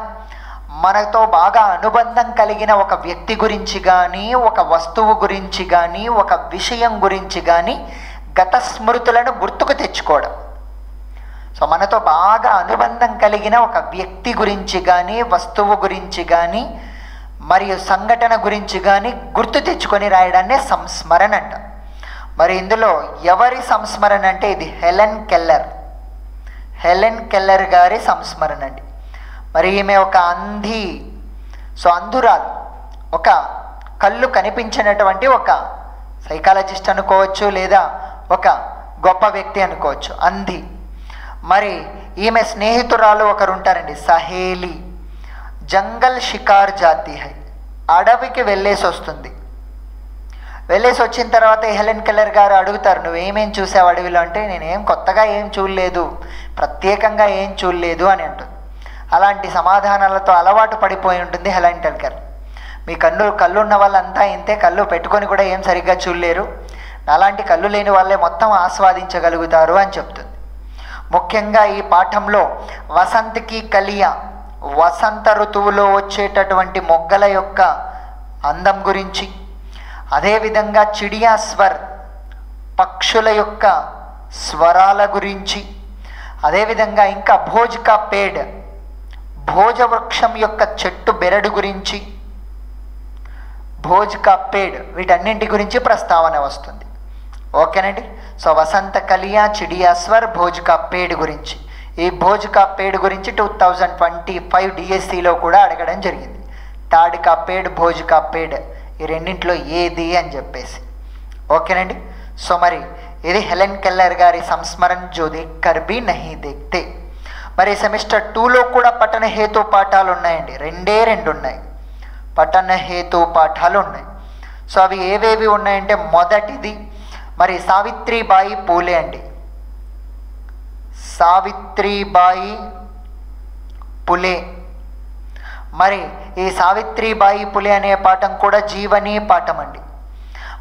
మనతో బాగా అనుబంధం కలిగిన ఒక వ్యక్తి గురించి కానీ, ఒక వస్తువు గురించి కానీ, ఒక విషయం గురించి కానీ గత స్మృతులను గుర్తుకు తెచ్చుకోవడం. సో మనతో బాగా అనుబంధం కలిగిన ఒక వ్యక్తి గురించి కానీ, వస్తువు గురించి కానీ, మరియు సంఘటన గురించి కానీ గుర్తు తెచ్చుకొని రాయడాన్ని సంస్మరణ అంట. మరి ఇందులో ఎవరి సంస్మరణ అంటే ఇది హెలెన్ కెల్లర్, హెలెన్ కెల్లర్ గారి సంస్మరణ అండి. మరి ఈమె ఒక అంధి, సో అంధురాలు, ఒక కళ్ళు కనిపించినటువంటి ఒక సైకాలజిస్ట్ అనుకోవచ్చు, లేదా ఒక గొప్ప వ్యక్తి అనుకోవచ్చు, అంధి. మరి ఈమె స్నేహితురాలు ఒకరు ఉంటారండి, సహేలి. జంగల్ షికార్ జాతి హై, అడవికి వెళ్ళేసి వస్తుంది. వెళ్ళేసి వచ్చిన తర్వాత హెలెన్ కెల్లర్ గారు అడుగుతారు, నువ్వేమేం చూసావు అడవిలో అంటే, నేనేం కొత్తగా ఏం చూడలేదు, ప్రత్యేకంగా ఏం చూడలేదు అని అంటుంది. అలాంటి సమాధానాలతో అలవాటు పడిపోయి ఉంటుంది హెలెన్ కెల్లర్. మీ కళ్ళు ఉన్న వాళ్ళంతా ఇంతే, కళ్ళు పెట్టుకొని కూడా ఏం సరిగ్గా చూడలేరు, అలాంటి కళ్ళు లేని వాళ్ళే మొత్తం ఆస్వాదించగలుగుతారు అని చెప్తుంది. ముఖ్యంగా ఈ పాఠంలో వసంతకి కలియా, వసంత ఋతువులో వచ్చేటటువంటి మొగ్గల యొక్క అందం గురించి, అదేవిధంగా చిడియా స్వర్, పక్షుల యొక్క స్వరాల గురించి, అదేవిధంగా ఇంకా భోజ్ కా పేడ్, భోజవృక్షం యొక్క చెట్టు బెరడు గురించి, భోజ్ కా పేడ్, వీటన్నింటి గురించి ప్రస్తావన వస్తుంది. ఓకేనండి? సో వసంత కలియా, చిడియా స్వర్, భోజ్ కా పేడ్ గురించి. ఈ భోజ్ కా పేడ్ గురించి 2025 డిఎస్సిలో కూడా అడగడం జరిగింది. తాడ్ కా పేడ్, భోజ్ కా పేడ్, ఈ రెండింటిలో ఏది అని చెప్పేసి. ఓకేనండి? సో మరి ఇది హెలెన్ కెల్లర్ గారి సంస్మరణ, జో దేఖ్ కర్ భీ నహీ దేఖ్తే. మరి సెమిస్టర్ 2లో కూడా పఠన హేతు పాఠాలు ఉన్నాయండి, 2 ఉన్నాయి, పఠన హేతు పాఠాలు ఉన్నాయి. సో అవి ఏవేవి ఉన్నాయంటే, మొదటిది మరి సావిత్రిబాయి పూలే అండి, సావిత్రిబాయి పులే. మరి ఈ సావిత్రిబాయి పులే అనే పాఠం కూడా జీవనీ పాఠం అండి.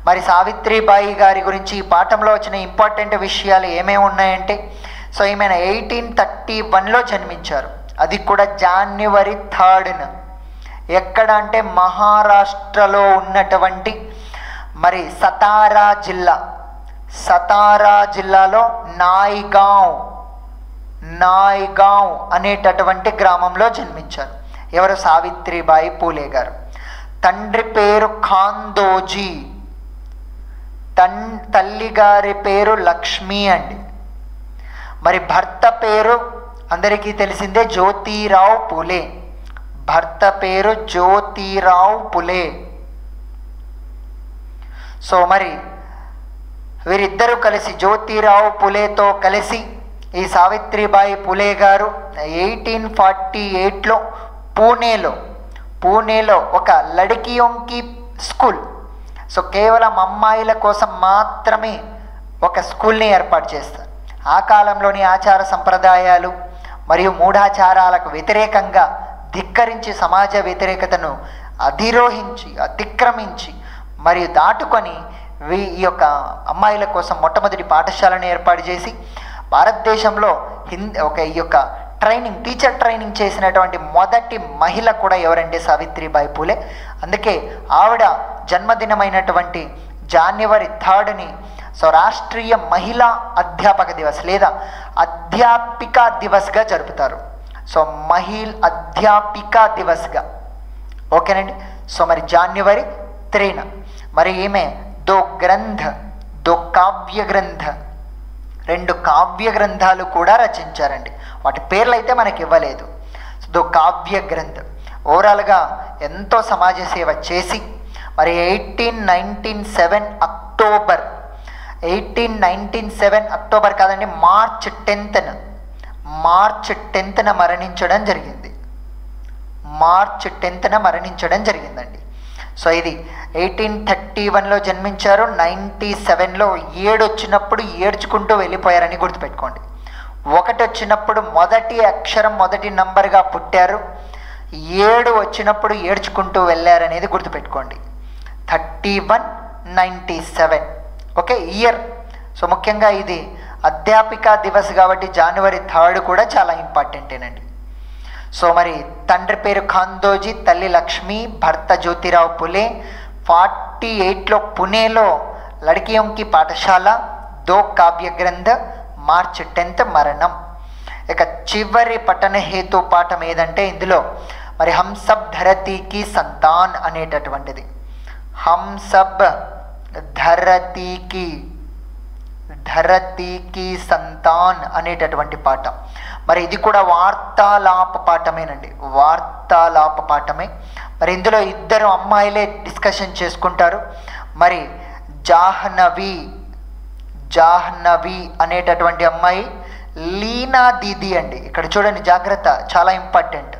మరి సావిత్రిబాయి గారి గురించి ఈ పాఠంలో వచ్చిన ఇంపార్టెంట్ విషయాలు ఏమేమి ఉన్నాయంటే, సో ఈమె 1831లో జన్మించారు, అది కూడా January 3rd. ఎక్కడ అంటే మహారాష్ట్రలో ఉన్నటువంటి మరి సతారా జిల్లా, సతారా జిల్లాలో నాయిగావ్ అనేటటువంటి గ్రామంలో జన్మించారు. ఎవరు? సావిత్రిబాయి పూలే గారు. తండ్రి పేరు ఖాందోజీ, తల్లి గారి పేరు లక్ష్మి అండి. మరి భర్త పేరు అందరికీ తెలిసిందే, జ్యోతిరావు పులే. భర్త పేరు జ్యోతిరావు పులే. సో మరి వీరిద్దరూ కలిసి, జ్యోతిరావు పులేతో కలిసి ఈ సావిత్రిబాయి పులే గారు 1848లో పూణేలో ఒక లడికియోంకి స్కూల్, సో కేవలం అమ్మాయిల కోసం మాత్రమే ఒక స్కూల్ని ఏర్పాటు చేస్తారు. ఆ కాలంలోని ఆచార సంప్రదాయాలు మరియు మూఢాచారాలకు వ్యతిరేకంగా ధిక్కరించి సమాజ వ్యతిరేకతను అతిక్రమించి మరియు దాటుకొని ఈ యొక్క అమ్మాయిల కోసం మొట్టమొదటి పాఠశాలను ఏర్పాటు చేసి భారతదేశంలో ఈ యొక్క టీచర్ ట్రైనింగ్ చేసినటువంటి మొదటి మహిళ కూడా ఎవరంటే సావిత్రిబాయి పూలే. అందుకే ఆవిడ జన్మదినమైనటువంటి January 3rd సో రాష్ట్రీయ మహిళా అధ్యాపక దివస్ లేదా అధ్యాపికా దివస్గా జరుపుతారు. సో అధ్యాపికా దివస్గా. ఓకేనండి? సో మరి January 3 మరి ఈమె 2 కావ్య గ్రంథాలు కూడా రచించారండి. వాటి పేర్లు అయితే మనకి ఇవ్వలేదు. 2 కావ్య గ్రంథ. ఓవరాల్గా ఎంతో సమాజ సేవ చేసి మరి 1897 అక్టోబర్ కాదండి, మార్చ్ 10న మరణించడం జరిగింది. మార్చ్ 10న మరణించడం జరిగిందండి. సో ఇది 1831లో జన్మించారు. 97లో 7 వచ్చినప్పుడు ఏడ్చుకుంటూ వెళ్ళిపోయారని గుర్తుపెట్టుకోండి. 1 వచ్చినప్పుడు మొదటి అక్షరం మొదటి నంబర్గా పుట్టారు. 7 వచ్చినప్పుడు ఏడ్చుకుంటూ వెళ్ళారనేది గుర్తుపెట్టుకోండి. 31, 97 ఓకే ఇయర్. సో ముఖ్యంగా ఇది అధ్యాపికా దివస్ కాబట్టి జనవరి 3 కూడా చాలా ఇంపార్టెంటేనండి. సో మరి తండ్రి పేరు ఖాందోజీ, తల్లి లక్ష్మి, భర్త జ్యోతిరావు పులే. 48లో పుణేలో లడ్కియోంకి పాఠశాల, 2 కావ్య గ్రంథ, మార్చ్ 10 మరణం. ఇక చివరి పఠన హేతు పాఠం ఏదంటే ఇందులో మరి హమ్ సబ్ ధరతీకి సంతాన్ అనేటటువంటిది. హమ్ సబ్ ధరతీకి సంతాన్ అనేటటువంటి పాఠం. మరి ఇది కూడా వార్తాలాప పాఠమేనండి, వార్తాలాప పాఠమే. మరి ఇందులో 2 అమ్మాయిలే డిస్కషన్ చేసుకుంటారు. మరి జాహ్నవి అనేటటువంటి అమ్మాయి, లీనా దీది అండి. ఇక్కడ చూడండి జాగ్రత్త, చాలా ఇంపార్టెంట్.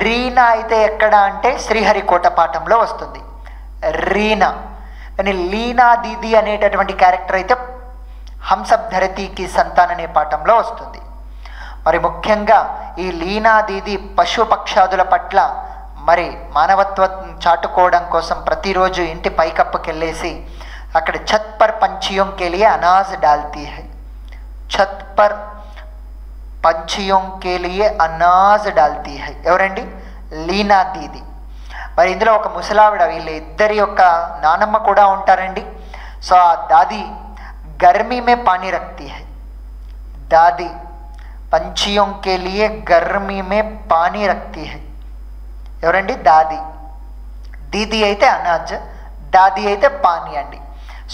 రీనా అయితే ఎక్కడ అంటే శ్రీహరికోట పాఠంలో వస్తుంది రీనా. కానీ లీనా దీది అనేటటువంటి క్యారెక్టర్ అయితే హంసబ్ ధరతీకి సంతాన్ అనే పాఠంలో వస్తుంది. మరి ముఖ్యంగా ఈ లీనా దీది పశుపక్షాదుల పట్ల మరి మానవత్వం చాటుకోవడం కోసం ప్రతిరోజు ఇంటి పైకప్పుకి వెళ్ళేసి అక్కడ ఛత్ పర్ పంచియోం కే లియే అనాజ్ డాల్తీ హై. ఛత్ పర్ పంచియోం కే లియే అనాజ్ డాల్తీ హై. ఎవరండి? లీనా దీది. మరి ఇందులో ఒక ముసలావిడ, వీళ్ళ ఇద్దరి యొక్క నానమ్మ కూడా ఉంటారండి. సో ఆ దాది गर्मी में पानी रखती है. दादी पंछियों के लिए गर्मी में पानी रखती है. ఎవరండి? దాది. దీది అయితే అనాజ్, దాది అయితే పానీ అండి.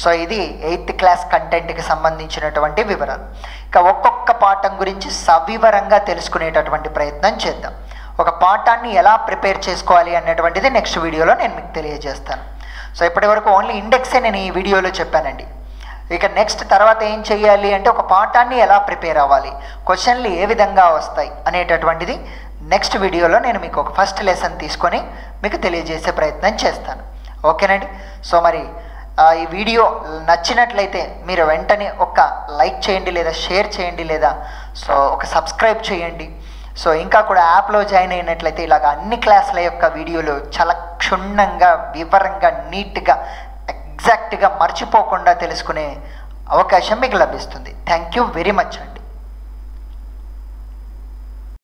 సో ఇది 8th క్లాస్ కంటెంట్కి సంబంధించినటువంటి వివరాలు. ఇక ఒక్కొక్క పాఠం గురించి సవివరంగా తెలుసుకునేటటువంటి ప్రయత్నం చేద్దాం. ఒక పాఠాన్ని ఎలా ప్రిపేర్ చేసుకోవాలి అన్నటువంటిది నెక్స్ట్ వీడియోలో నేను మీకు తెలియజేస్తాను. సో ఇప్పటి వరకు ఓన్లీ ఇండెక్సే నేను ఈ వీడియోలో చెప్పానండి. ఇక నెక్స్ట్ తర్వాత ఏం చేయాలి అంటే ఒక పాఠాన్ని ఎలా ప్రిపేర్ అవ్వాలి, క్వశ్చన్లు ఏ విధంగా వస్తాయి అనేటటువంటిది నెక్స్ట్ వీడియోలో నేను మీకు ఒక ఫస్ట్ లెసన్ తీసుకొని మీకు తెలియజేసే ప్రయత్నం చేస్తాను. ఓకేనండి. సో మరి ఈ వీడియో నచ్చినట్లయితే మీరు వెంటనే ఒక లైక్ చేయండి, లేదా షేర్ చేయండి, లేదా సో ఒక సబ్స్క్రైబ్ చేయండి. సో ఇంకా కూడా యాప్లో జాయిన్ అయినట్లయితే ఇలాగ అన్ని క్లాసుల యొక్క వీడియోలు చాలా క్షుణ్ణంగా, వివరంగా, నీట్గా, ఎగ్జాక్ట్గా మర్చిపోకుండా తెలుసుకునే అవకాశం మీకు లభిస్తుంది. థ్యాంక్ యూ వెరీ మచ్ అండి.